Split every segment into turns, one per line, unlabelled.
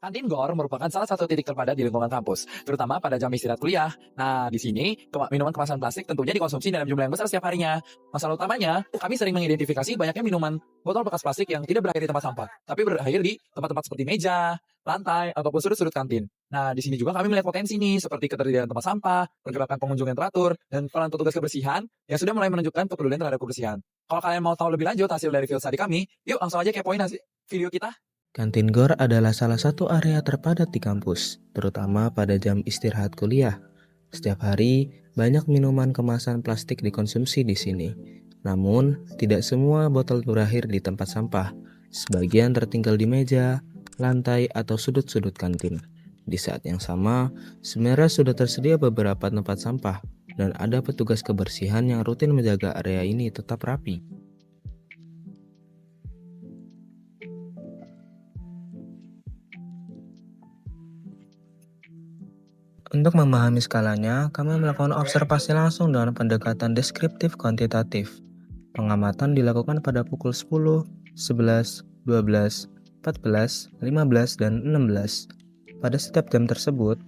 Kantin GOR merupakan salah satu titik terpadat di lingkungan kampus, terutama pada jam istirahat kuliah. Nah, di sini, minuman kemasan plastik tentunya dikonsumsi dalam jumlah yang besar setiap harinya. Masalah utamanya, kami sering mengidentifikasi banyaknya minuman botol bekas plastik yang tidak berakhir di tempat sampah, tapi berakhir di tempat-tempat seperti meja, lantai, ataupun sudut-sudut kantin. Nah, di sini juga kami melihat potensi nih, seperti ketersediaan tempat sampah, pergerakan pengunjung yang teratur, dan peran petugas kebersihan yang sudah mulai menunjukkan kepedulian terhadap kebersihan. Kalau kalian mau tahu lebih lanjut hasil dari field study kami, yuk langsung aja kepoin hasil video kita.
Kantin GOR adalah salah satu area terpadat di kampus, terutama pada jam istirahat kuliah. Setiap hari, banyak minuman kemasan plastik dikonsumsi di sini. Namun, tidak semua botol berakhir di tempat sampah. Sebagian tertinggal di meja, lantai, atau sudut-sudut kantin. Di saat yang sama, sebenarnya sudah tersedia beberapa tempat sampah, dan ada petugas kebersihan yang rutin menjaga area ini tetap rapi. Untuk memahami skalanya, kami melakukan observasi langsung dengan pendekatan deskriptif kuantitatif. Pengamatan dilakukan pada pukul 10, 11, 12, 14, 15, dan 16. Pada setiap jam tersebut,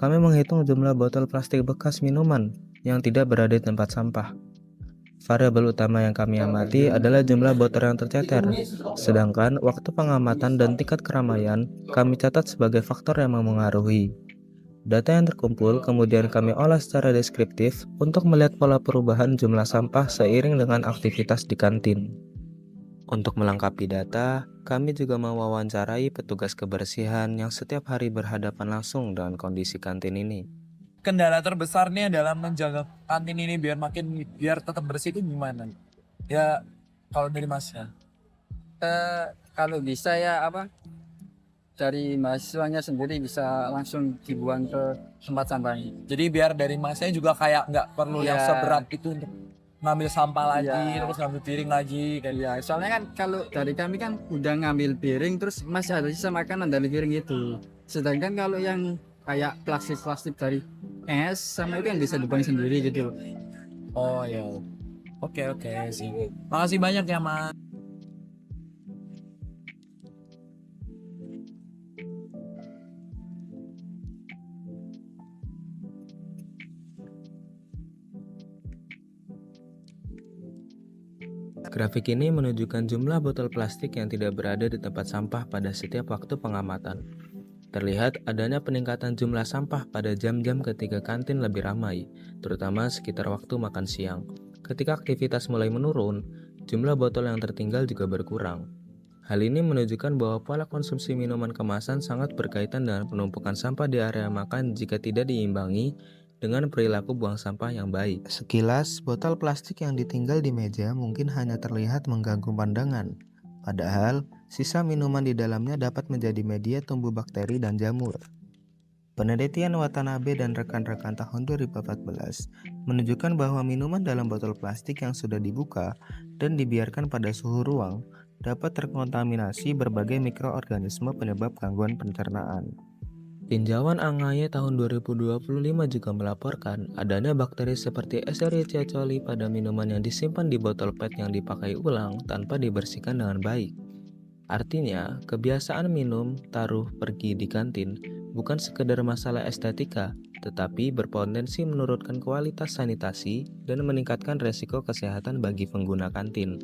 kami menghitung jumlah botol plastik bekas minuman yang tidak berada di tempat sampah. Variabel utama yang kami amati adalah jumlah botol yang tercecer, sedangkan waktu pengamatan dan tingkat keramaian kami catat sebagai faktor yang memengaruhi. Data yang terkumpul kemudian kami olah secara deskriptif untuk melihat pola perubahan jumlah sampah seiring dengan aktivitas di kantin. Untuk melengkapi data, kami juga mewawancarai petugas kebersihan yang setiap hari berhadapan langsung dengan kondisi kantin ini.
Kendala terbesarnya dalam menjaga kantin ini biar tetap bersih itu gimana? Ya, kalau dari Masnya.
Kalau bisa ya dari mahasiswanya sendiri bisa langsung dibuang ke tempat sampahnya.
Jadi biar dari Masnya juga kayak nggak perlu yang
Iya.
seberat itu untuk ngambil sampah lagi,
Iya.
terus ngambil piring lagi.
Ya, soalnya kan kalau dari kami kan udah ngambil piring terus masih ada sisa makanan dari piring itu. Sedangkan kalau yang kayak plastik-plastik dari es sama itu yang bisa dibuang sendiri gitu.
Oh ya, oke sih. Makasih banyak ya Mas.
Grafik ini menunjukkan jumlah botol plastik yang tidak berada di tempat sampah pada setiap waktu pengamatan. Terlihat adanya peningkatan jumlah sampah pada jam-jam ketika kantin lebih ramai, terutama sekitar waktu makan siang. Ketika aktivitas mulai menurun, jumlah botol yang tertinggal juga berkurang. Hal ini menunjukkan bahwa pola konsumsi minuman kemasan sangat berkaitan dengan penumpukan sampah di area makan jika tidak diimbangi dengan perilaku buang sampah yang baik. Sekilas, botol plastik yang ditinggal di meja mungkin hanya terlihat mengganggu pandangan. Padahal, sisa minuman di dalamnya dapat menjadi media tumbuh bakteri dan jamur. Penelitian Watanabe dan rekan-rekan tahun 2014 menunjukkan bahwa minuman dalam botol plastik yang sudah dibuka dan dibiarkan pada suhu ruang dapat terkontaminasi berbagai mikroorganisme penyebab gangguan pencernaan. Tinjauan Angaye tahun 2025 juga melaporkan adanya bakteri seperti Escherichia coli pada minuman yang disimpan di botol PET yang dipakai ulang tanpa dibersihkan dengan baik. Artinya, kebiasaan minum, taruh, pergi di kantin bukan sekedar masalah estetika, tetapi berpotensi menurunkan kualitas sanitasi dan meningkatkan resiko kesehatan bagi pengguna kantin.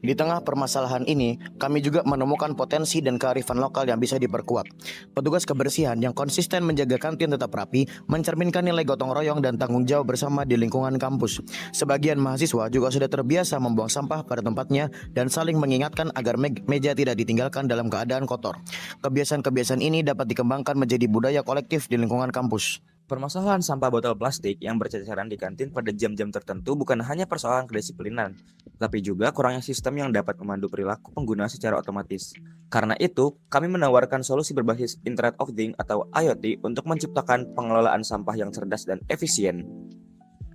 Di tengah permasalahan ini, kami juga menemukan potensi dan kearifan lokal yang bisa diperkuat. Petugas kebersihan yang konsisten menjaga kantin tetap rapi, mencerminkan nilai gotong royong dan tanggung jawab bersama di lingkungan kampus. Sebagian mahasiswa juga sudah terbiasa membuang sampah pada tempatnya dan saling mengingatkan agar meja tidak ditinggalkan dalam keadaan kotor. Kebiasaan-kebiasaan ini dapat dikembangkan menjadi budaya kolektif di lingkungan kampus.
Permasalahan sampah botol plastik yang berceceran di kantin pada jam-jam tertentu bukan hanya persoalan kedisiplinan, tapi juga kurangnya sistem yang dapat memandu perilaku pengguna secara otomatis. Karena itu, kami menawarkan solusi berbasis Internet of Things atau IoT untuk menciptakan pengelolaan sampah yang cerdas dan efisien.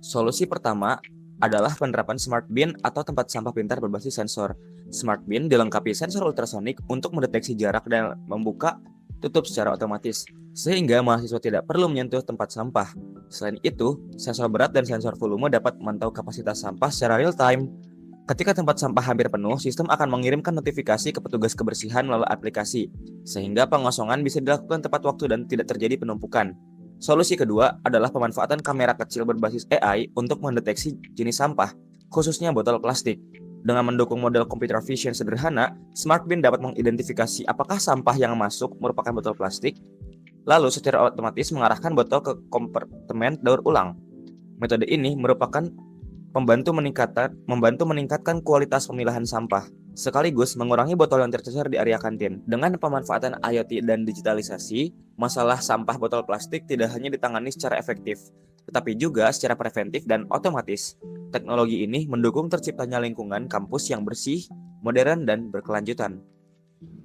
Solusi pertama adalah penerapan Smart Bin atau tempat sampah pintar berbasis sensor. Smart Bin dilengkapi sensor ultrasonik untuk mendeteksi jarak dan membuka tutup secara otomatis, sehingga mahasiswa tidak perlu menyentuh tempat sampah. Selain itu, sensor berat dan sensor volume dapat memantau kapasitas sampah secara real time. Ketika tempat sampah hampir penuh, sistem akan mengirimkan notifikasi ke petugas kebersihan melalui aplikasi, sehingga pengosongan bisa dilakukan tepat waktu dan tidak terjadi penumpukan. Solusi kedua adalah pemanfaatan kamera kecil berbasis AI untuk mendeteksi jenis sampah, khususnya botol plastik. Dengan mendukung model computer vision sederhana, Smart Bin dapat mengidentifikasi apakah sampah yang masuk merupakan botol plastik, lalu secara otomatis mengarahkan botol ke kompartemen daur ulang. Metode ini merupakan membantu meningkatkan kualitas pemilahan sampah, sekaligus mengurangi botol yang tercecer di area kantin. Dengan pemanfaatan IoT dan digitalisasi, masalah sampah botol plastik tidak hanya ditangani secara efektif, tetapi juga secara preventif dan otomatis. Teknologi ini mendukung terciptanya lingkungan kampus yang bersih, modern, dan berkelanjutan.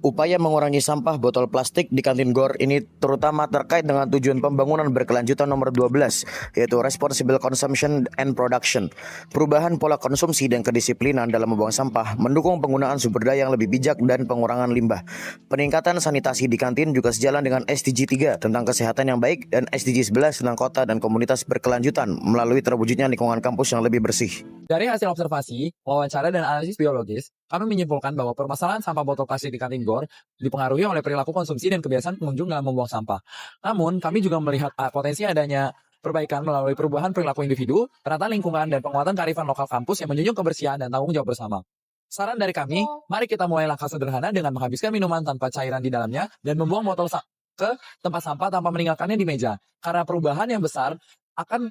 Upaya mengurangi sampah botol plastik di kantin GOR ini terutama terkait dengan tujuan pembangunan berkelanjutan nomor 12, yaitu Responsible Consumption and Production. Perubahan pola konsumsi dan kedisiplinan dalam membuang sampah, mendukung penggunaan sumber daya yang lebih bijak dan pengurangan limbah. Peningkatan sanitasi di kantin juga sejalan dengan SDG 3 tentang kesehatan yang baik dan SDG 11 tentang kota dan komunitas berkelanjutan melalui terwujudnya lingkungan kampus yang lebih bersih.
Dari hasil observasi, wawancara, dan analisis biologis, kami menyimpulkan bahwa permasalahan sampah botol plastik di kantin GOR dipengaruhi oleh perilaku konsumsi dan kebiasaan pengunjung dalam membuang sampah. Namun, kami juga melihat potensi adanya perbaikan melalui perubahan perilaku individu, penataan lingkungan, dan penguatan kearifan lokal kampus yang menjunjung kebersihan dan tanggung jawab bersama. Saran dari kami, mari kita mulai langkah sederhana dengan menghabiskan minuman tanpa cairan di dalamnya dan membuang botol ke tempat sampah tanpa meninggalkannya di meja. Karena perubahan yang besar akan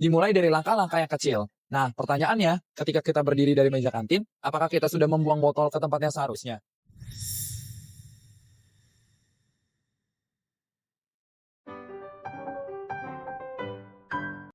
dimulai dari langkah-langkah yang kecil. Nah, pertanyaannya, ketika kita berdiri dari meja kantin, apakah kita sudah membuang botol ke tempatnya seharusnya?